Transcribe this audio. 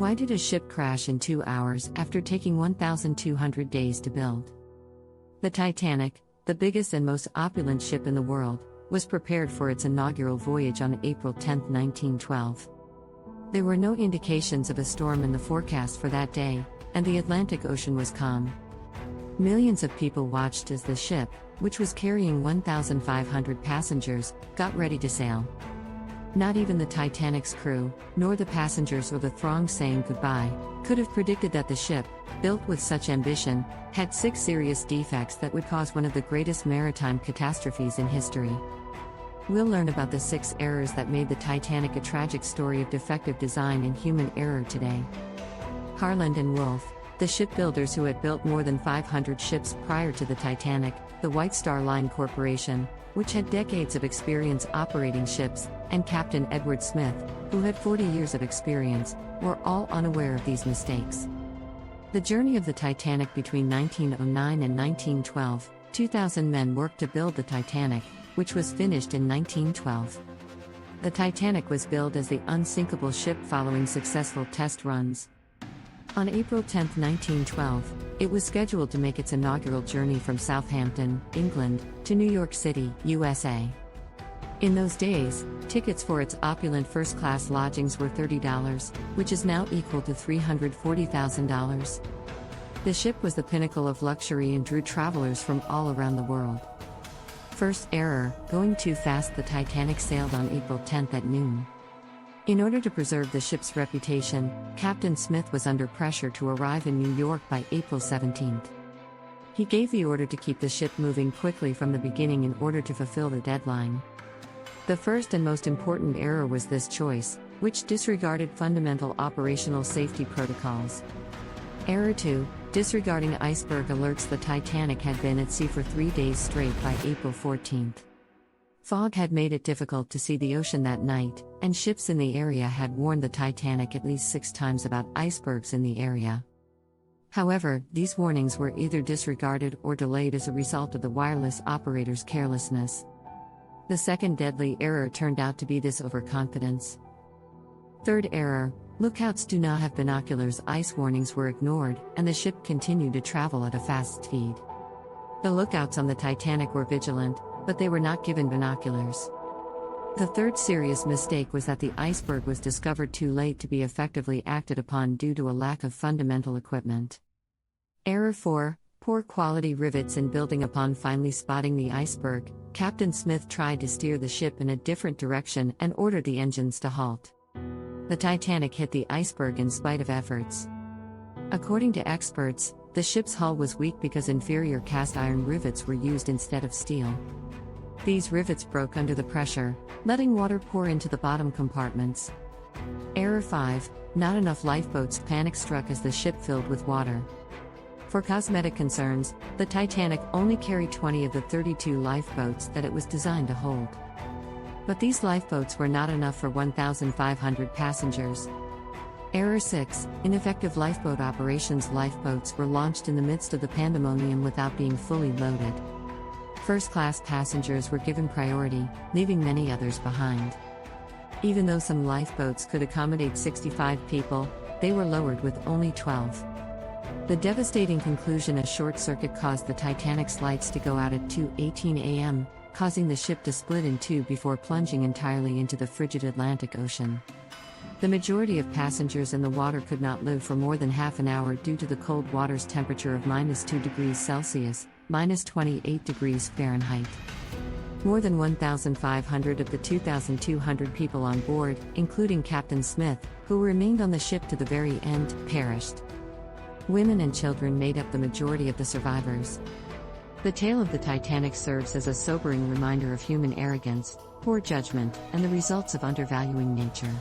Why did a ship crash in 2 hours after taking 1,200 days to build? The Titanic, the biggest and most opulent ship in the world, was prepared for its inaugural voyage on April 10, 1912. There were no indications of a storm in the forecast for that day, and the Atlantic Ocean was calm. Millions of people watched as the ship, which was carrying 1,500 passengers, got ready to sail. Not even the Titanic's crew, nor the passengers or the throng saying goodbye, could have predicted that the ship, built with such ambition, had 6 serious defects that would cause one of the greatest maritime catastrophes in history. We'll learn about the 6 errors that made the Titanic a tragic story of defective design and human error today. Harland and Wolff, the shipbuilders who had built more than 500 ships prior to the Titanic, the White Star Line Corporation, which had decades of experience operating ships, and Captain Edward Smith, who had 40 years of experience, were all unaware of these mistakes. The journey of the Titanic between 1909 and 1912, 2,000 men worked to build the Titanic, which was finished in 1912. The Titanic was billed as the unsinkable ship following successful test runs. On April 10, 1912, it was scheduled to make its inaugural journey from Southampton, England, to New York City, USA. In those days, tickets for its opulent first-class lodgings were $30, which is now equal to $340,000. The ship was the pinnacle of luxury and drew travelers from all around the world. First error: going too fast. The Titanic sailed on April 10 at noon. In order to preserve the ship's reputation, Captain Smith was under pressure to arrive in New York by April 17. He gave the order to keep the ship moving quickly from the beginning in order to fulfill the deadline. The first and most important error was this choice, which disregarded fundamental operational safety protocols. Error 2: disregarding iceberg alerts. The Titanic had been at sea for 3 days straight by April 14. Fog had made it difficult to see the ocean that night, and ships in the area had warned the Titanic at least 6 times about icebergs in the area. However, these warnings were either disregarded or delayed as a result of the wireless operator's carelessness. The second deadly error turned out to be this overconfidence. Third error: lookouts do not have binoculars. Ice warnings were ignored, and the ship continued to travel at a fast speed. The lookouts on the Titanic were vigilant, but they were not given binoculars. The third serious mistake was that the iceberg was discovered too late to be effectively acted upon due to a lack of fundamental equipment. Error 4: poor quality rivets in building. Upon finally spotting the iceberg, Captain Smith tried to steer the ship in a different direction and ordered the engines to halt. The Titanic hit the iceberg in spite of efforts. According to experts, the ship's hull was weak because inferior cast iron rivets were used instead of steel. These rivets broke under the pressure, letting water pour into the bottom compartments. Error 5: not enough lifeboats. Panic struck as the ship filled with water. For cosmetic concerns, the Titanic only carried 20 of the 32 lifeboats that it was designed to hold. But these lifeboats were not enough for 1,500 passengers. Error 6: ineffective lifeboat operations. Lifeboats were launched in the midst of the pandemonium without being fully loaded. First-class passengers were given priority, leaving many others behind. Even though some lifeboats could accommodate 65 people, they were lowered with only 12. The devastating conclusion: a short circuit caused the Titanic's lights to go out at 2:18 a.m., causing the ship to split in two before plunging entirely into the frigid Atlantic Ocean. The majority of passengers in the water could not live for more than half an hour due to the cold water's temperature of -2 degrees Celsius, -28 degrees Fahrenheit. More than 1,500 of the 2,200 people on board, including Captain Smith, who remained on the ship to the very end, perished. Women and children made up the majority of the survivors. The tale of the Titanic serves as a sobering reminder of human arrogance, poor judgment, and the results of undervaluing nature.